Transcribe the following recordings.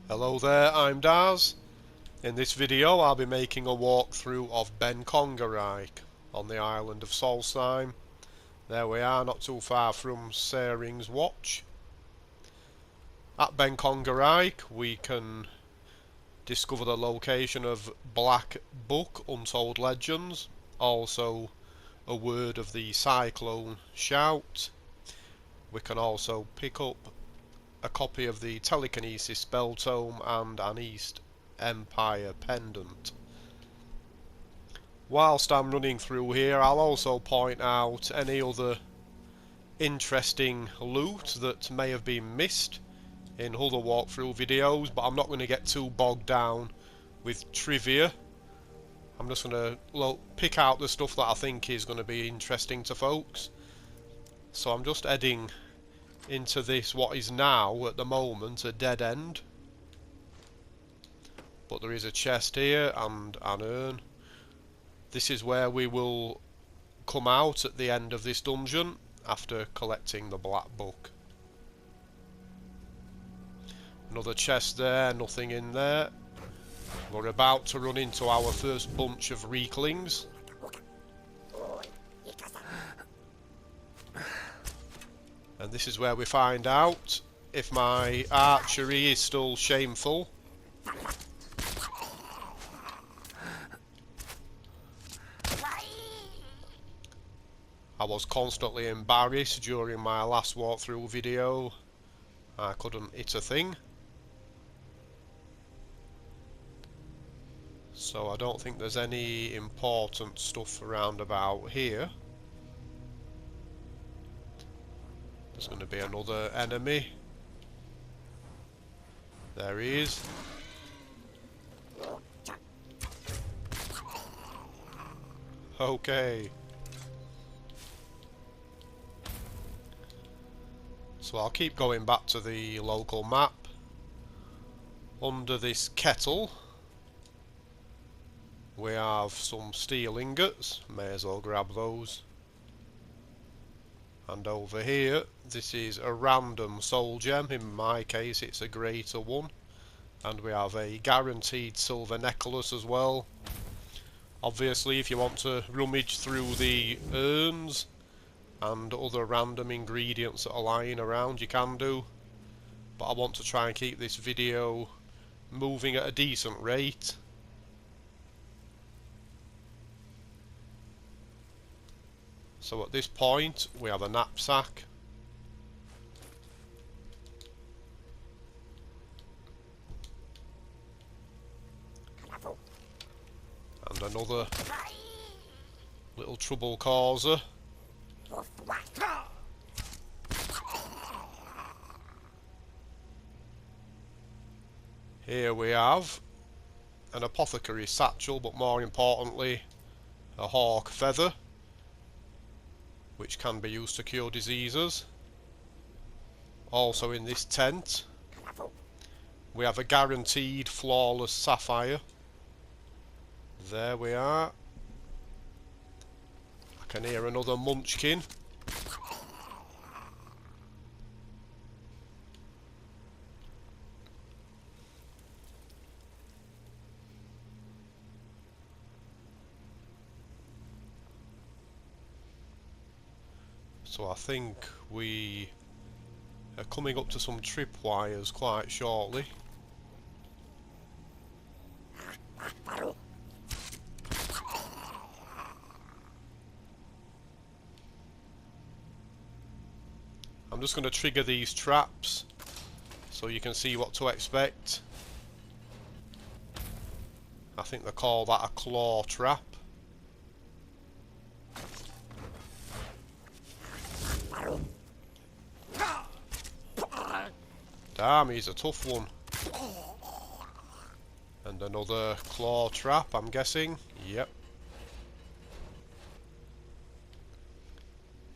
Hello there, I'm Daz. In this video I'll be making a walkthrough of Benkongerike on the island of Solstheim. There we are, not too far from Saring's Watch. At Benkongerike we can discover the location of Black Book, Untold Legends, also a word of the Cyclone shout. We can also pick up a copy of the Telekinesis spell tome and an East Empire pendant. Whilst I'm running through here, I'll also point out any other interesting loot that may have been missed in other walkthrough videos, but I'm not going to get too bogged down with trivia. I'm just going to pick out the stuff that I think is going to be interesting to folks. So I'm just heading into this, what is now at the moment a dead end, but there is a chest here and an urn. This is where we will come out at the end of this dungeon after collecting the Black Book. Another chest there, nothing in there. We're about to run into our first bunch of Rieklings. And this is where we find out if my archery is still shameful. I was constantly embarrassed during my last walkthrough video. I couldn't hit a thing. So I don't think there's any important stuff around about here. There's going to be another enemy. There he is. Okay. So I'll keep going back to the local map. Under this kettle we have some steel ingots. May as well grab those. And over here, this is a random soul gem. In my case it's a greater one. And we have a guaranteed silver necklace as well. Obviously if you want to rummage through the urns and other random ingredients that are lying around, you can do. But I want to try and keep this video moving at a decent rate. So at this point we have a knapsack. And another little trouble causer. Here we have an apothecary satchel, but more importantly a hawk feather, which can be used to cure diseases. Also in this tent we have a guaranteed flawless sapphire. There we are. I can hear another munchkin. So I think we are coming up to some tripwires quite shortly. I'm just going to trigger these traps so you can see what to expect. I think they call that a claw trap. Damn, he's a tough one. And another claw trap, I'm guessing. Yep.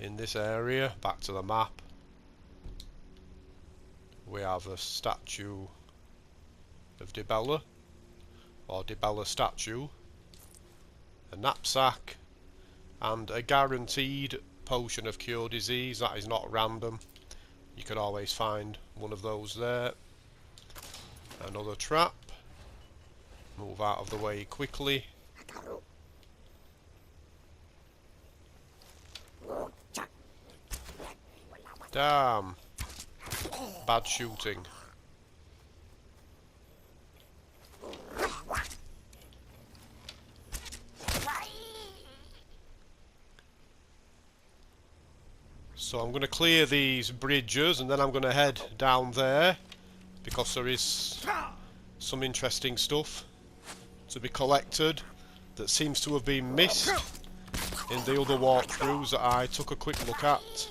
In this area, back to the map, we have a statue of Dibella, or Dibella statue, a knapsack, and a guaranteed potion of cure disease. That is not random. You can always find one of those there. Another trap. Move out of the way quickly. Damn. Bad shooting. So I'm going to clear these bridges and then I'm going to head down there because there is some interesting stuff to be collected that seems to have been missed in the other walkthroughs that I took a quick look at.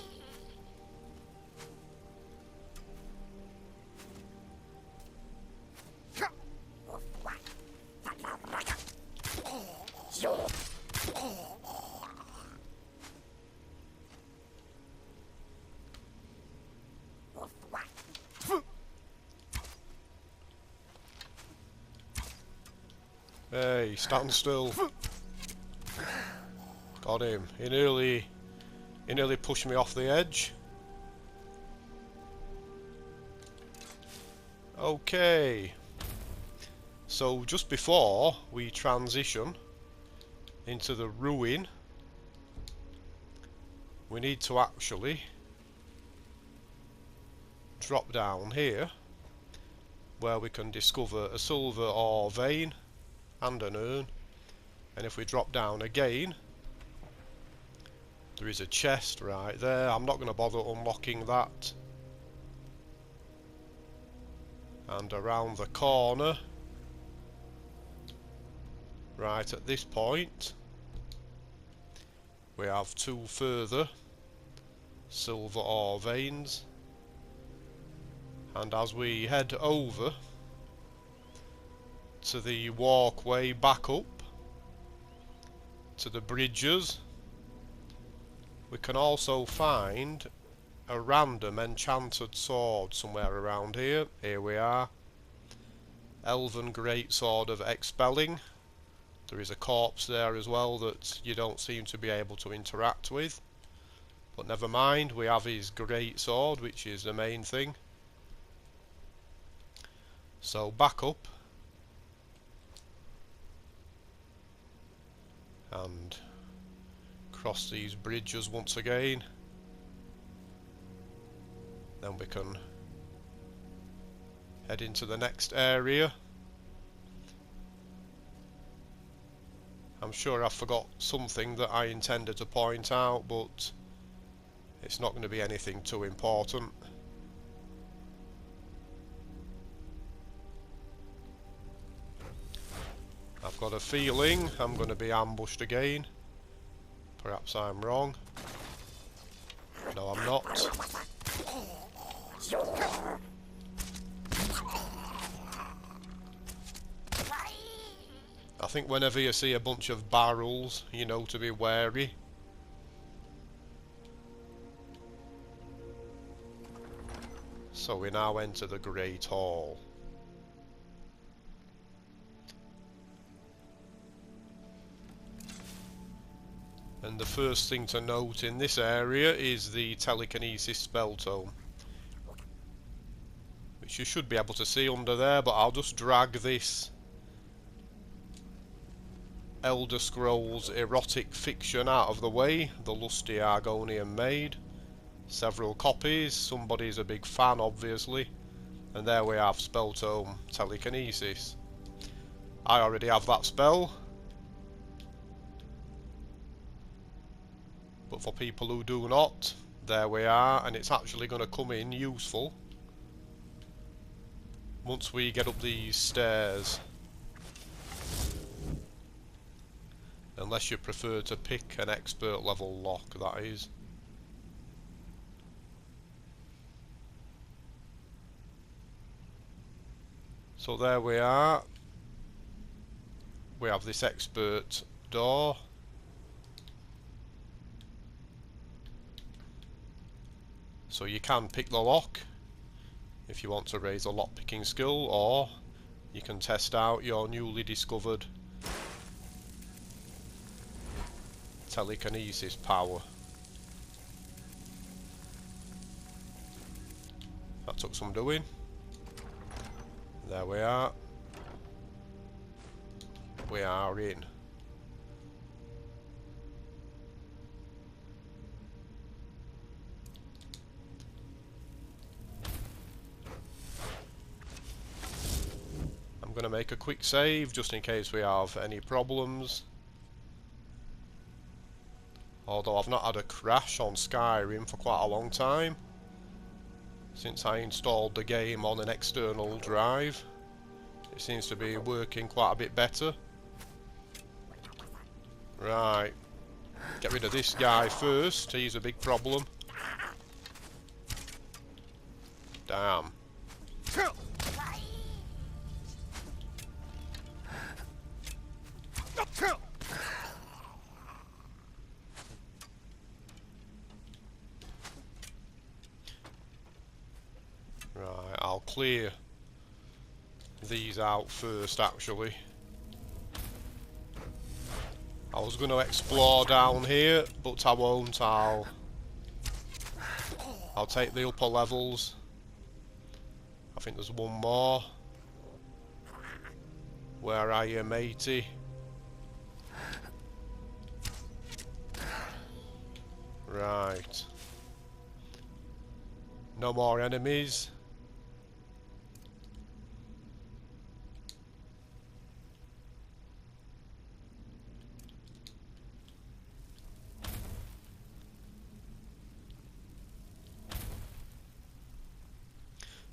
Hey, stand still. Got him. He nearly pushed me off the edge. Okay. So just before we transition into the ruin, we need to actually drop down here where we can discover a silver ore vein and an urn. And if we drop down again, there is a chest right there. I'm not going to bother unlocking that. And around the corner, right at this point, we have two further silver ore veins. And as we head over to the walkway back up to the bridges, we can also find a random enchanted sword somewhere around here. Here we are. Elven Greatsword of Expelling. There is a corpse there as well that you don't seem to be able to interact with. But never mind, we have his Greatsword, which is the main thing. So back up. And cross these bridges once again. Then we can head into the next area. I'm sure I forgot something that I intended to point out, but it's not going to be anything too important. I've got a feeling I'm going to be ambushed again. Perhaps I'm wrong. No, I'm not. I think whenever you see a bunch of barrels, you know to be wary. So we now enter the Great Hall. And the first thing to note in this area is the Telekinesis spell tome, which you should be able to see under there, but I'll just drag this Elder Scrolls erotic fiction out of the way, the lusty Argonian maid. Several copies, somebody's a big fan obviously, and there we have spell tome Telekinesis. I already have that spell, but for people who do not, there we are, and it's actually going to come in useful once we get up these stairs. Unless you prefer to pick an expert level lock, that is. So there we are. We have this expert door. So you can pick the lock if you want to raise a lock picking skill, or you can test out your newly discovered telekinesis power. That took some doing. There we are. We are in. I'm going to make a quick save just in case we have any problems. Although I've not had a crash on Skyrim for quite a long time. Since I installed the game on an external drive. It seems to be working quite a bit better. Right. Get rid of this guy first. He's a big problem. Damn. Right, I'll clear these out first, actually. I was going to explore down here, but I won't. I'll take the upper levels. I think there's one more. Where are you, matey? Right. No more enemies.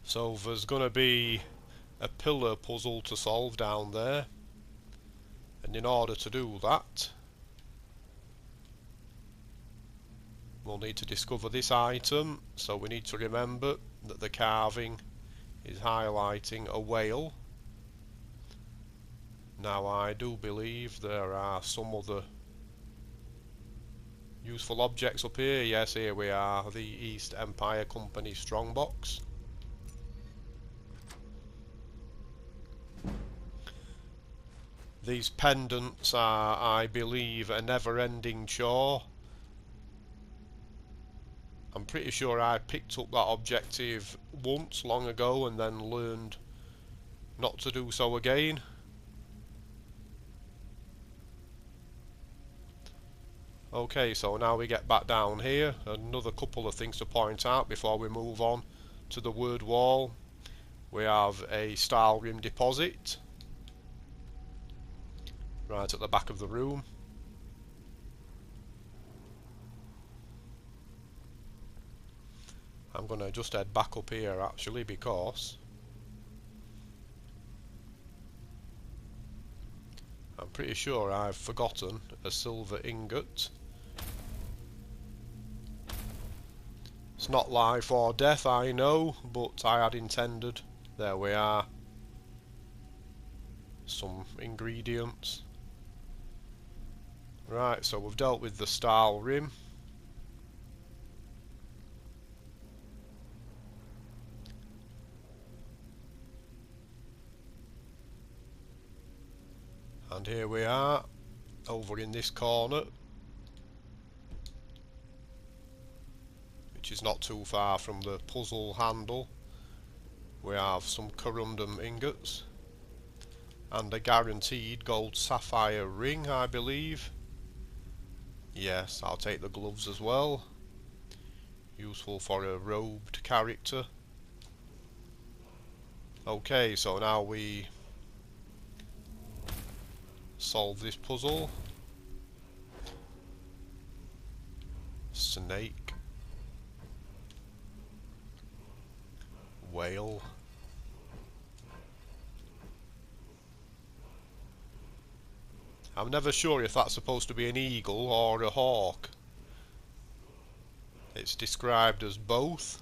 So there's gonna be a pillar puzzle to solve down there, and in order to do that we'll need to discover this item. So we need to remember that the carving is highlighting a whale. Now I do believe there are some other useful objects up here. Yes, here we are, the East Empire Company strongbox. These pendants are, I believe, a never-ending chore. I'm pretty sure I picked up that objective once long ago and then learned not to do so again. Okay, so now we get back down here. Another couple of things to point out before we move on to the word wall. We have a Skyrim deposit right at the back of the room. I'm gonna just head back up here actually, because I'm pretty sure I've forgotten a silver ingot. It's not life or death, I know, but I had intended. There we are. Some ingredients. Right, so we've dealt with the Skyrim. And here we are, over in this corner, which is not too far from the puzzle handle. We have some corundum ingots and a guaranteed gold sapphire ring, I believe. Yes, I'll take the gloves as well. Useful for a robed character. Okay, so now we solve this puzzle. Snake. Whale. I'm never sure if that's supposed to be an eagle or a hawk. It's described as both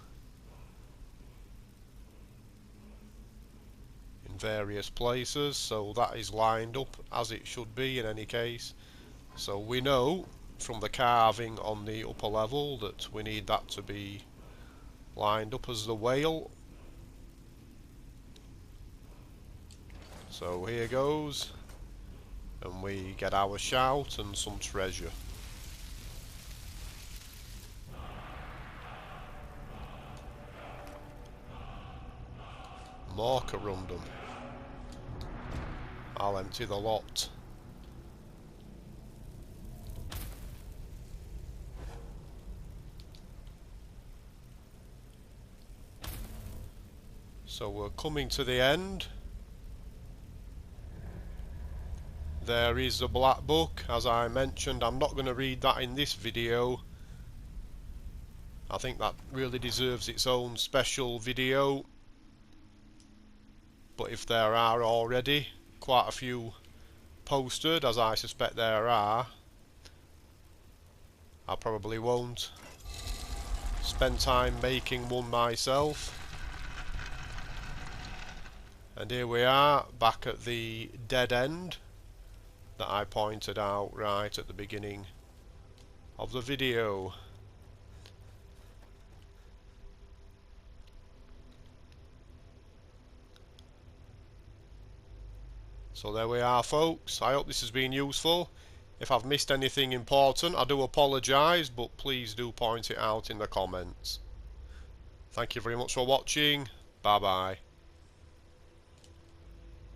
in various places, so that is lined up as it should be in any case. So we know from the carving on the upper level that we need that to be lined up as the whale. So here goes, and we get our shout and some treasure. More corundum. I'll empty the lot. So we're coming to the end. There is the black book, as I mentioned. I'm not going to read that in this video. I think that really deserves its own special video. But if there are already quite a few posted, as I suspect there are, I probably won't spend time making one myself. And here we are, back at the dead end that I pointed out right at the beginning of the video. So there we are, folks. I hope this has been useful. If I've missed anything important, I do apologise, but please do point it out in the comments. Thank you very much for watching. Bye bye.